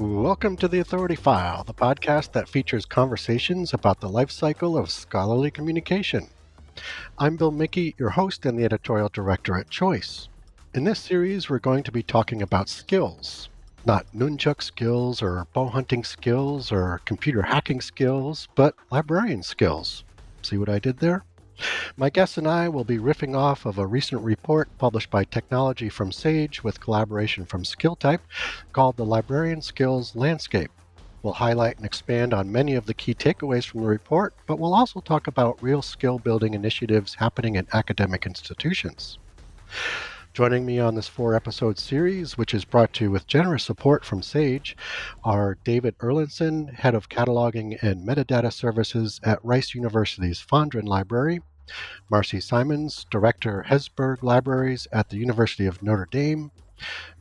Welcome to the Authority File, the podcast that features conversations about the life cycle of scholarly communication. I'm Bill Mickey, your host and the editorial director at Choice. In this series, we're going to be talking about skills, not nunchuck skills or bow hunting skills or computer hacking skills, but librarian skills. See what I did there? My guests and I will be riffing off of a recent report published by Technology from Sage with collaboration from Skilltype called The Librarian Skills Landscape. We'll highlight and expand on many of the key takeaways from the report, but we'll also talk about real skill building initiatives happening in academic institutions. Joining me on this 4-episode series, which is brought to you with generous support from Sage, are David Erlinson, Head of Cataloging and Metadata Services at Rice University's Fondren Library, Marcy Simons, Director, Hesburgh Libraries at the University of Notre Dame,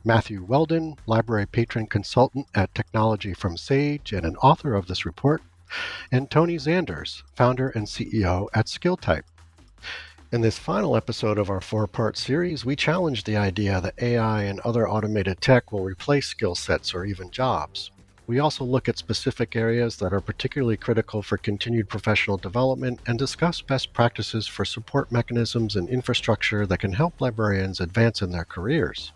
Matthew Weldon, Library Patron Consultant at Technology from Sage and an author of this report, and Tony Zanders, Founder and CEO at Skilltype. In this final episode of our 4-part series, we challenge the idea that AI and other automated tech will replace skill sets or even jobs. We also look at specific areas that are particularly critical for continued professional development and discuss best practices for support mechanisms and infrastructure that can help librarians advance in their careers.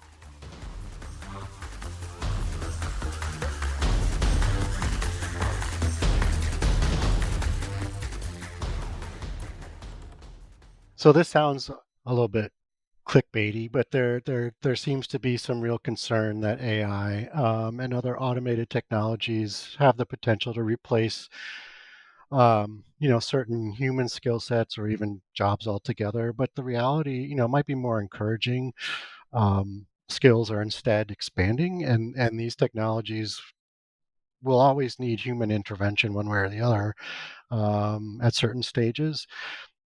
So this sounds a little bit clickbaity, but there seems to be some real concern that AI and other automated technologies have the potential to replace, certain human skill sets or even jobs altogether. But the reality, might be more encouraging. Skills are instead expanding, and these technologies will always need human intervention one way or the other at certain stages.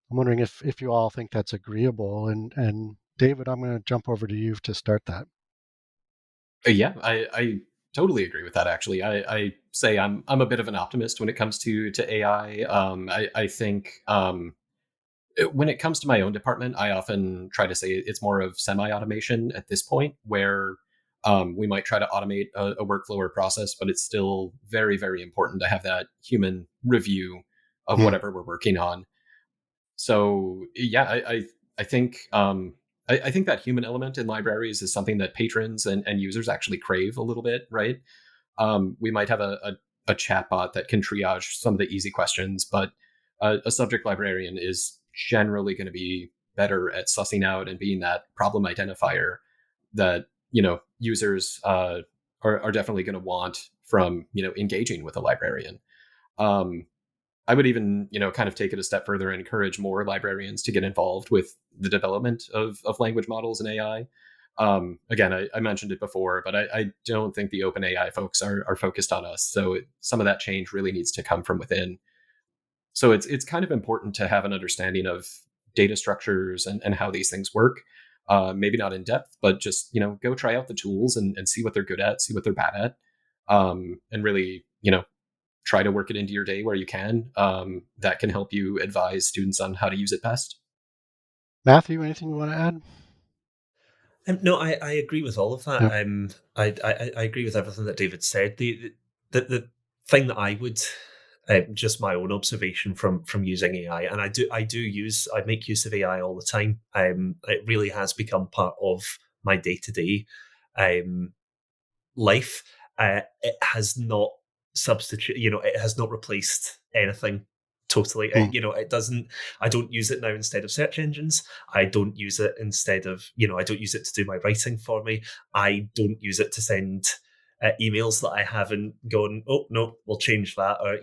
I'm wondering if you all think that's agreeable. And David, I'm going to jump over to you to start that. Yeah, I totally agree with that. Actually, I say I'm a bit of an optimist when it comes to AI. I think when it comes to my own department, I often try to say it's more of semi-automation at this point, where we might try to automate a workflow or process, but it's still very, very important to have that human review of Hmm. whatever we're working on. So yeah, I think I think that human element in libraries is something that patrons and users actually crave a little bit, right? We might have a chatbot that can triage some of the easy questions, but a subject librarian is generally going to be better at sussing out and being that problem identifier that users are definitely going to want from engaging with a librarian. Um, I would even, kind of take it a step further and encourage more librarians to get involved with the development of language models and AI. Again, I mentioned it before, but I don't think the open AI folks are focused on us. So some of that change really needs to come from within. So it's kind of important to have an understanding of data structures and how these things work. Maybe not in depth, but just go try out the tools and see what they're good at, see what they're bad at, and really try to work it into your day where you can. That can help you advise students on how to use it best. Matthew, anything you want to add? No, I agree with all of that. Yeah. I agree with everything that David said. The thing that I would just my own observation from using AI, and I make use of AI all the time. It really has become part of my day to day life. It has not it has not replaced anything totally. Hmm. It doesn't. I don't use it now instead of search engines. I don't use it instead of I don't use it to do my writing for me. I don't use it to send emails that I haven't gone, oh no, we'll change that. Or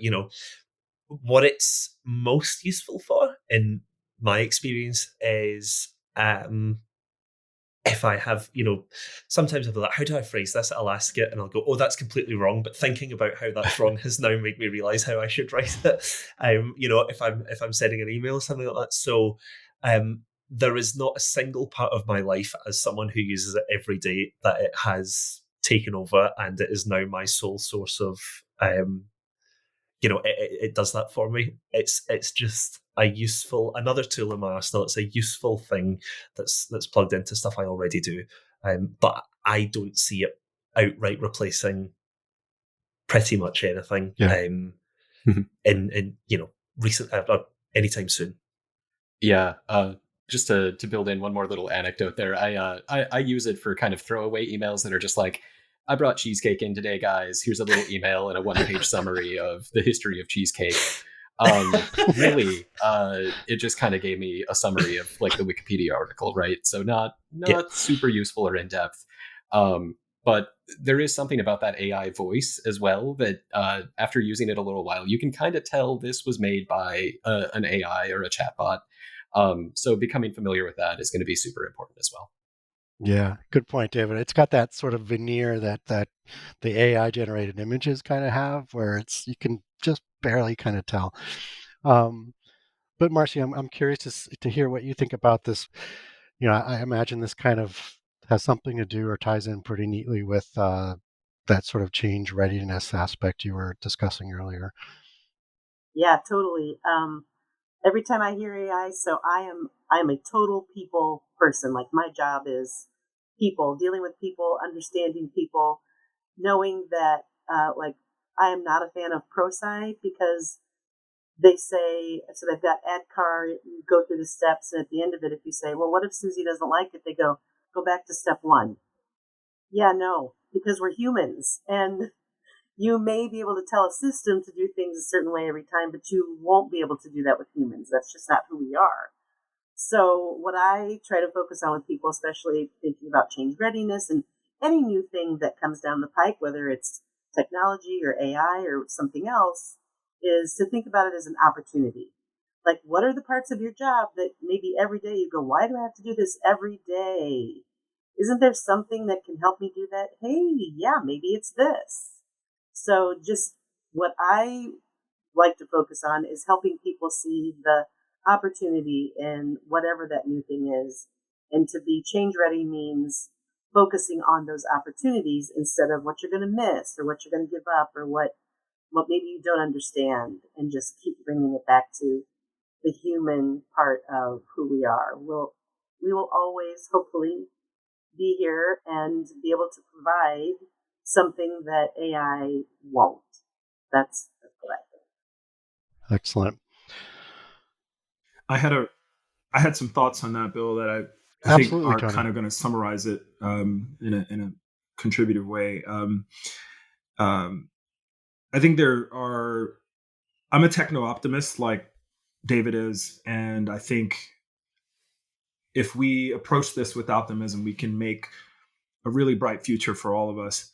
what it's most useful for in my experience is if I have, sometimes I'll be like, how do I phrase this? I'll ask it and I'll go, oh, that's completely wrong. But thinking about how that's wrong has now made me realize how I should write it. If I'm sending an email or something like that. So there is not a single part of my life as someone who uses it every day that it has taken over, and it is now my sole source of it does that for me. It's just another tool in my arsenal. It's a useful thing that's plugged into stuff I already do. But I don't see it outright replacing pretty much anything in recent or anytime soon. Yeah. Just to build in one more little anecdote there, I use it for kind of throwaway emails that are just like, I brought cheesecake in today, guys. Here's a little email and a 1-page summary of the history of cheesecake. Really, it just kind of gave me a summary of like the Wikipedia article, right? So not super useful or in depth. But there is something about that AI voice as well that after using it a little while, you can kind of tell this was made by an AI or a chatbot. So becoming familiar with that is going to be super important as well. Yeah, good point, David. It's got that sort of veneer that the AI generated images kind of have, where you can just barely kind of tell. But Marcy, I'm curious to hear what you think about this. I imagine this kind of has something to do or ties in pretty neatly with that sort of change readiness aspect you were discussing earlier. Yeah, totally. Every time I hear AI, so I'm a total people person. Like my job is people, dealing with people, understanding people, knowing that like I am not a fan of ProSci because they say, so they've got add car, you go through the steps, and at the end of it, if you say, well, what if Susie doesn't like it? They go back to step 1. Yeah, no, because we're humans. And you may be able to tell a system to do things a certain way every time, but you won't be able to do that with humans. That's just not who we are. So what I try to focus on with people, especially thinking about change readiness and any new thing that comes down the pike, whether it's technology or AI or something else, is to think about it as an opportunity. Like, what are the parts of your job that maybe every day you go, why do I have to do this every day? Isn't there something that can help me do that? Hey, yeah, maybe it's this. So just what I like to focus on is helping people see the opportunity in whatever that new thing is. And to be change ready means focusing on those opportunities instead of what you're going to miss or what you're going to give up or what maybe you don't understand, and just keep bringing it back to the human part of who we are. We will always hopefully be here and be able to provide something that AI won't. That's what I think. Excellent. I had some thoughts on that, Bill, that I think are Tony. kind of going to summarize it in a contributive way. I think I'm a techno optimist like David is, and I think if we approach this with optimism, we can make a really bright future for all of us.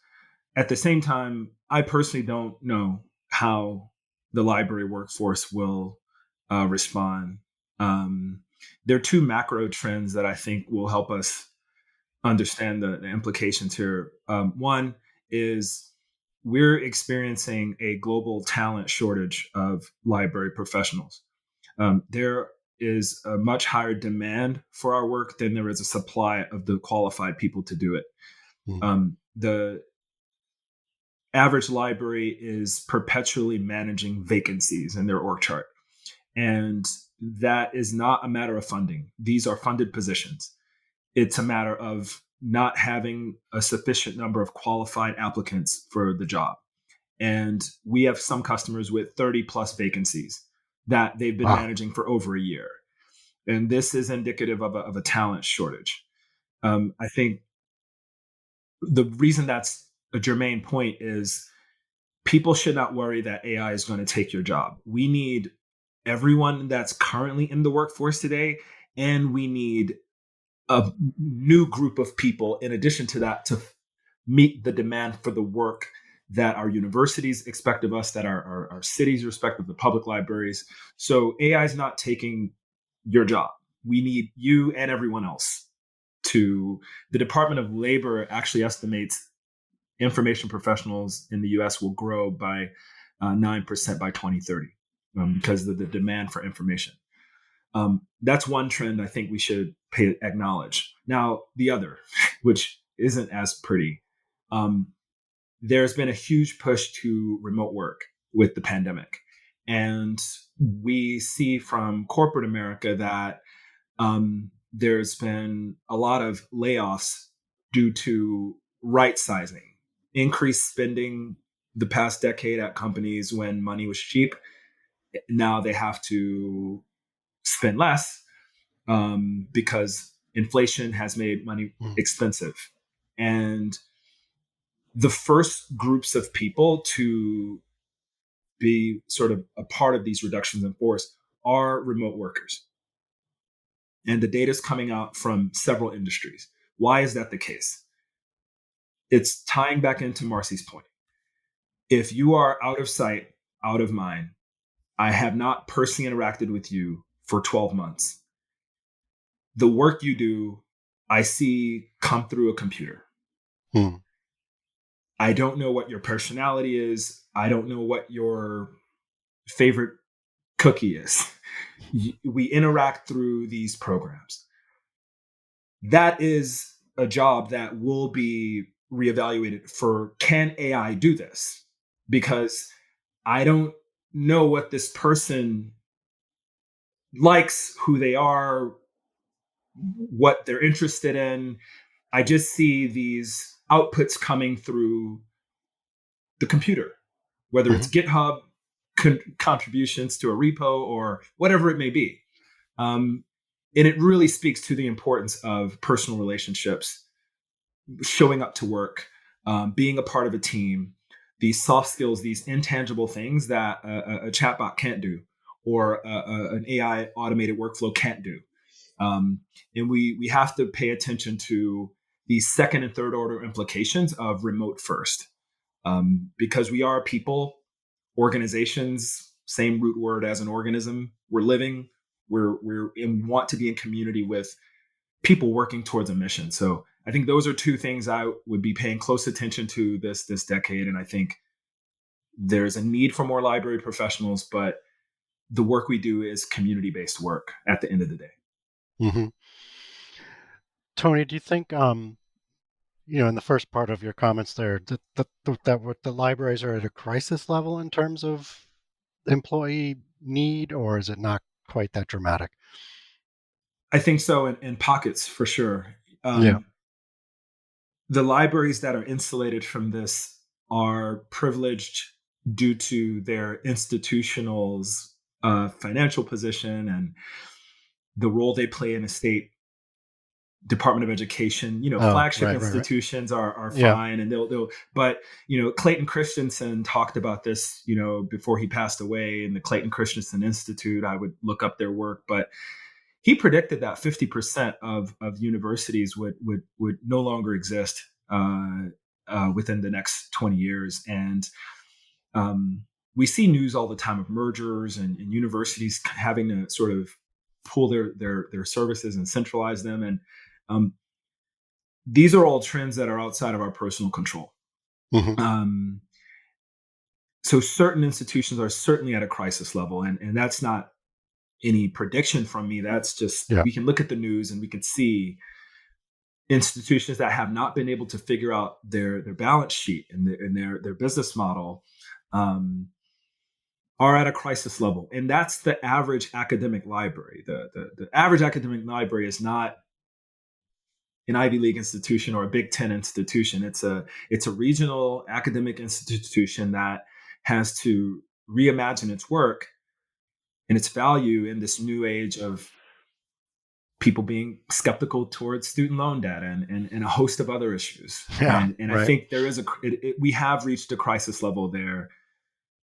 At the same time, I personally don't know how the library workforce will respond. There are 2 macro trends that I think will help us understand the implications here. One is we're experiencing a global talent shortage of library professionals. There is a much higher demand for our work than there is a supply of the qualified people to do it. The average library is perpetually managing vacancies in their org chart. And that is not a matter of funding. These are funded positions. It's a matter of not having a sufficient number of qualified applicants for the job. And we have some customers with 30 plus vacancies that they've been managing for over a year. And this is indicative of a talent shortage. I think the reason that's a germane point is people should not worry that AI is going to take your job. We need everyone that's currently in the workforce today, and we need a new group of people in addition to that to meet the demand for the work that our universities expect of us, that our cities respect of the public libraries. So AI is not taking your job. We need you and everyone else the Department of Labor actually estimates information professionals in the US will grow by 9% by 2030 because of the demand for information. That's one trend I think we should acknowledge. Now, the other, which isn't as pretty, there's been a huge push to remote work with the pandemic. And we see from corporate America that there's been a lot of layoffs due to right sizing, increased spending the past decade at companies when money was cheap. Now they have to spend less because inflation has made money expensive. And the first groups of people to be sort of a part of these reductions in force are remote workers. And the data is coming out from several industries. Why is that the case? It's tying back into Marcy's point. If you are out of sight, out of mind, I have not personally interacted with you for 12 months. The work you do, I see come through a computer. I don't know what your personality is. I don't know what your favorite cookie is. We interact through these programs. That is a job that will be reevaluated for, can AI do this? Because I don't know what this person likes, who they are, what they're interested in. I just see these outputs coming through the computer, whether it's GitHub contributions to a repo or whatever it may be. And it really speaks to the importance of personal relationships, showing up to work, being a part of a team, these soft skills, these intangible things that a chatbot can't do or an AI automated workflow can't do. And we have to pay attention to these second and third order implications of remote first, because we are people, organizations, same root word as an organism. We're living, and want to be in community with people working towards a mission. So I think those are two things I would be paying close attention to this decade. And I think there's a need for more library professionals, but the work we do is community-based work at the end of the day. Tony, do you think, in the first part of your comments there, that the libraries are at a crisis level in terms of employee need, or is it not quite that dramatic? I think so in pockets, for sure. Yeah. The libraries that are insulated from this are privileged due to their institutional's financial position and the role they play in a state Department of Education. Flagship institutions are fine, and they'll. But Clayton Christensen talked about this, before he passed away, in the Clayton Christensen Institute. I would look up their work, but he predicted that 50% of universities would no longer exist within the next 20 years. And we see news all the time of mergers and universities having to sort of pool their services and centralize them. And these are all trends that are outside of our personal control. So certain institutions are certainly at a crisis level, and that's not any prediction from me. That's just, we can look at the news and we can see institutions that have not been able to figure out their balance sheet and their business model are at a crisis level. And that's the average academic library. The average academic library is not an Ivy League institution or a Big Ten institution. It's a regional academic institution that has to reimagine its work and its value in this new age of people being skeptical towards student loan data and a host of other issues. And I think there is we have reached a crisis level there.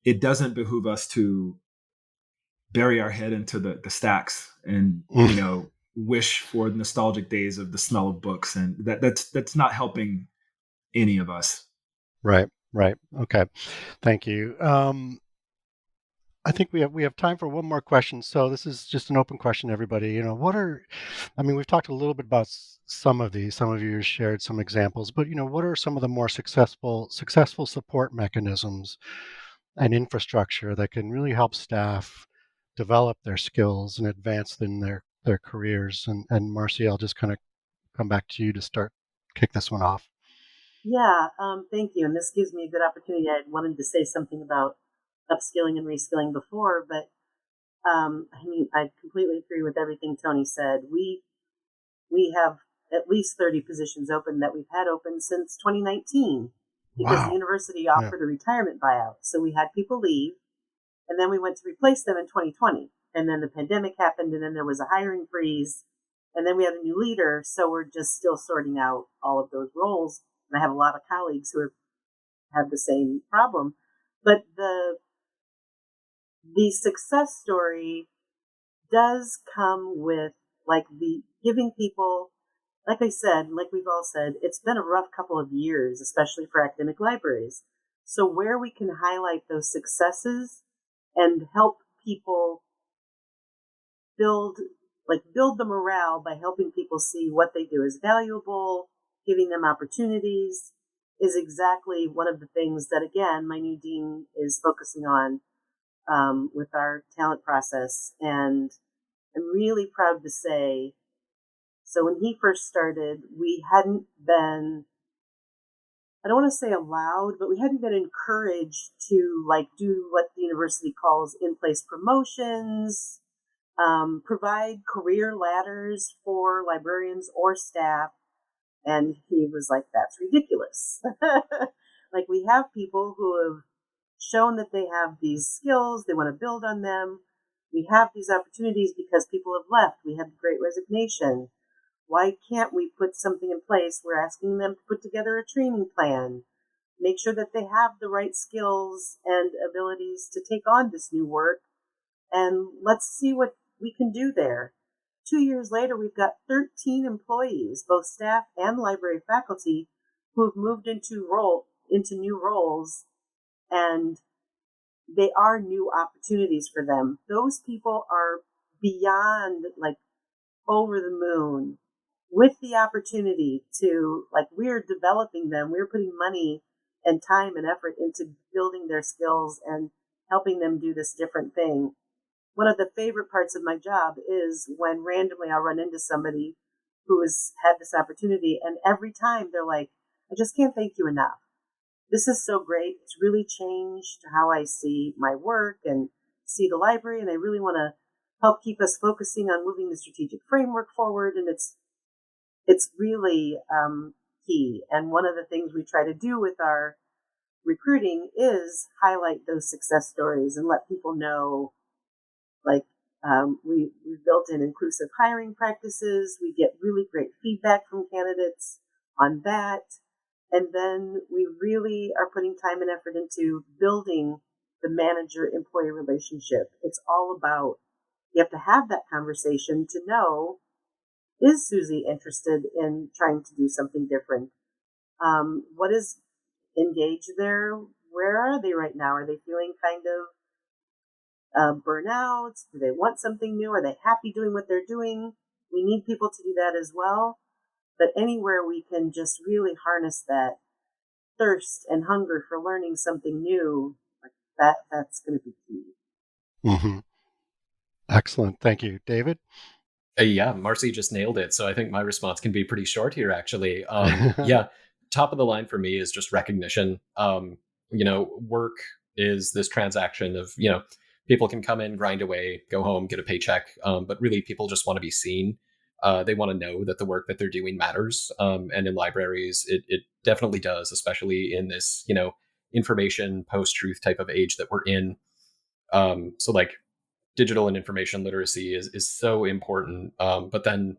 It doesn't behoove us to bury our head into the stacks and, wish for nostalgic days of the smell of books. And that's not helping any of us. Right. Okay. Thank you. I think we have time for one more question. So this is just an open question, everybody. We've talked a little bit about some of these. Some of you shared some examples, but what are some of the more successful support mechanisms and infrastructure that can really help staff develop their skills and advance in their careers? And Marcy, I'll just kind of come back to you to kick this one off. Yeah, thank you. And this gives me a good opportunity. I wanted to say something about upskilling and reskilling before, but I completely agree with everything Tony said. We have at least 30 positions open that we've had open since 2019. because the Wow. university Yeah. offered a retirement buyout. So we had people leave, and then we went to replace them in 2020. And then the pandemic happened, and then there was a hiring freeze, and then we had a new leader. So we're just still sorting out all of those roles. And I have a lot of colleagues who have the same problem. But the success story does come with like the giving people, like I said, like we've all said, it's been a rough couple of years, especially for academic libraries. So where we can highlight those successes and help people build the morale by helping people see what they do is valuable, giving them opportunities, is exactly one of the things that, again, my new dean is focusing on with our talent process. And I'm really proud to say, so when he first started, we hadn't been, I don't want to say allowed, but we hadn't been encouraged to like do what the university calls in-place promotions, provide career ladders for librarians or staff. And he was like, that's ridiculous. Like, we have people who have shown that they have these skills, they want to build on them. We have these opportunities because people have left. We have the Great Resignation. Why can't we put something in place? We're asking them to put together a training plan, make sure that they have the right skills and abilities to take on this new work, and let's see what we can do there. 2 years later, we've got 13 employees, both staff and library faculty, who have moved into new roles, and they are new opportunities for them. Those people are beyond like over the moon with the opportunity to, like, we're developing them. We're putting money and time and effort into building their skills and helping them do this different thing. One of the favorite parts of my job is when randomly I'll run into somebody who has had this opportunity, and every time they're like, I just can't thank you enough. This is so great. It's really changed how I see my work and see the library, and I really want to help keep us focusing on moving the strategic framework forward, and it's really key. And one of the things we try to do with our recruiting is highlight those success stories and let people know, like, we've built in inclusive hiring practices. We get really great feedback from candidates on that. And then we really are putting time and effort into building the manager-employee relationship. It's all about, you have to have that conversation to know, is Susie interested in trying to do something different? What is engaged there? Where are they right now? Are they feeling kind of burnout? Do they want something new? Are they happy doing what they're doing? We need people to do that as well. But anywhere we can just really harness that thirst and hunger for learning something new, like that's going to be key. Mm-hmm. Excellent. Thank you. David? Yeah, Marcy just nailed it. So I think my response can be pretty short here, actually. Yeah, top of the line for me is just recognition. Work is this transaction of, people can come in, grind away, go home, get a paycheck. But really, people just want to be seen. They want to know that the work that they're doing matters. And in libraries, it definitely does, especially in this, information post-truth type of age that we're in. So like, digital and information literacy is so important. But then,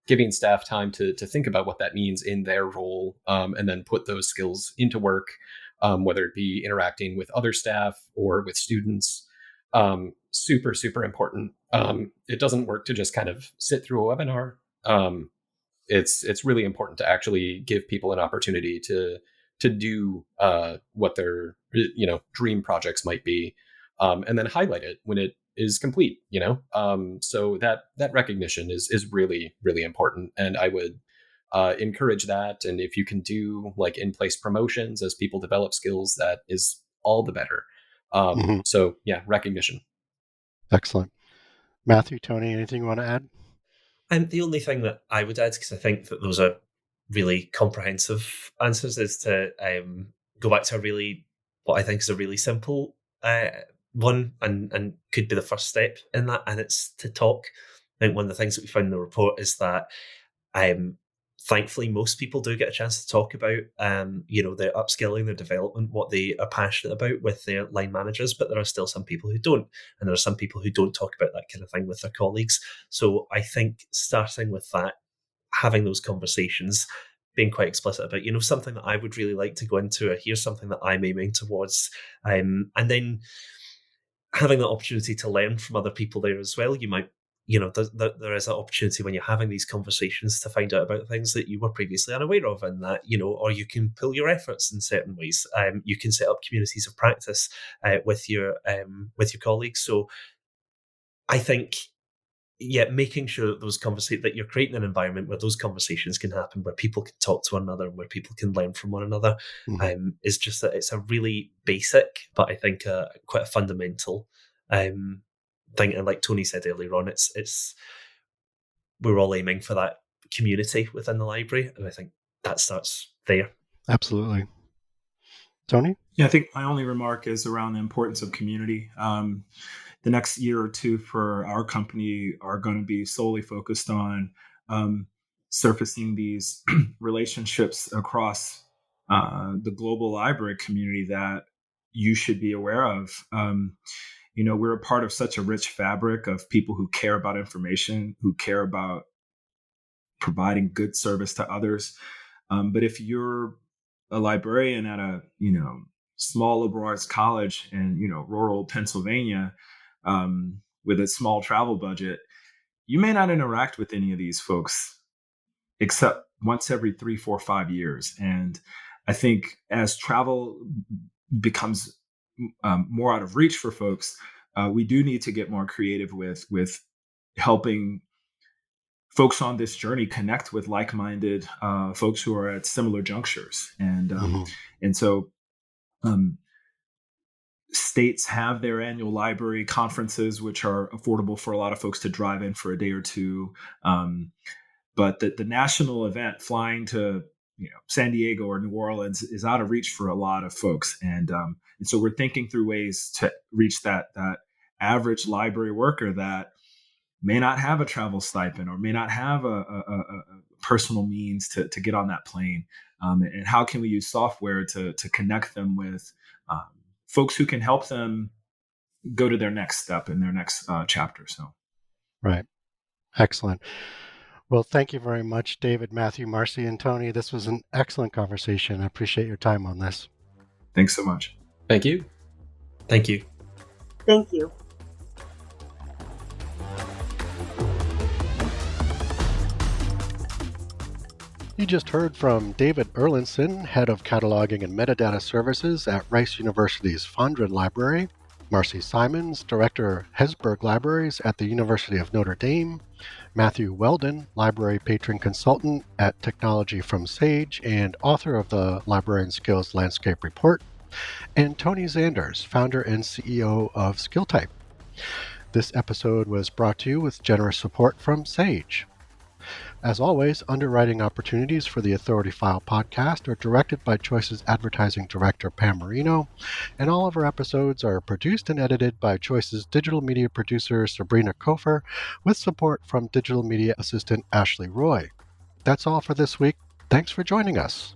giving staff time to think about what that means in their role, and then put those skills into work, whether it be interacting with other staff or with students. Super, super important. It doesn't work to just kind of sit through a webinar. It's really important to actually give people an opportunity to do what their dream projects might be, and then highlight it when it is complete. So that recognition is really, really important, and I would encourage that. And if you can do like in-place promotions as people develop skills, that is all the better. So yeah, recognition. Excellent. Matthew, Tony, anything you want to add? And the only thing that I would add, because I think that those are really comprehensive answers, is to go back to what I think is a really simple one, and could be the first step in that, and it's to talk. I think one of the things that we found in the report is that thankfully, most people do get a chance to talk about, their upskilling, their development, what they are passionate about with their line managers. But there are still some people who don't, and there are some people who don't talk about that kind of thing with their colleagues. So I think starting with that, having those conversations, being quite explicit about, something that I would really like to go into, or here's something that I'm aiming towards, and then having the opportunity to learn from other people there as well. You might, there is an opportunity when you're having these conversations to find out about things that you were previously unaware of, and that, or you can pull your efforts in certain ways. You can set up communities of practice with your colleagues. So I think, making sure that those that you're creating an environment where those conversations can happen, where people can talk to one another, where people can learn from one another, is just that it's a really basic, but I think quite a fundamental thing. And like Tony said earlier on, it's we're all aiming for that community within the library, and I think that starts there. Absolutely. Tony? Yeah, I think my only remark is around the importance of community. The next year or two for our company are going to be solely focused on surfacing these relationships across the global library community that you should be aware of. We're a part of such a rich fabric of people who care about information, who care about providing good service to others. But if you're a librarian at a small liberal arts college in rural Pennsylvania, with a small travel budget, you may not interact with any of these folks except once every 3, 4, 5 years. And I think as travel becomes more out of reach for folks, we do need to get more creative with helping folks on this journey connect with like-minded folks who are at similar junctures. And so states have their annual library conferences, which are affordable for a lot of folks to drive in for a day or two. But the national event, flying to San Diego or New Orleans, is out of reach for a lot of folks. And so we're thinking through ways to reach that average library worker that may not have a travel stipend or may not have a personal means to get on that plane. And how can we use software to connect them with folks who can help them go to their next step in their next chapter. So, right. Excellent. Well, thank you very much, David, Matthew, Marcy, and Tony. This was an excellent conversation. I appreciate your time on this. Thanks so much. Thank you. Thank you. Thank you. You just heard from David Erlinson, Head of Cataloging and Metadata Services at Rice University's Fondren Library, Marcy Simons, Director, Hesburgh Libraries at the University of Notre Dame, Matthew Weldon, Library Patron Consultant at Technology from Sage and author of the Librarian Skills Landscape Report, and Tony Zanders, Founder and CEO of Skilltype. This episode was brought to you with generous support from Sage. As always, underwriting opportunities for the Authority File podcast are directed by Choice's advertising director, Pam Marino, and all of our episodes are produced and edited by Choice's digital media producer, Sabrina Kofer, with support from digital media assistant Ashley Roy. That's all for this week. Thanks for joining us.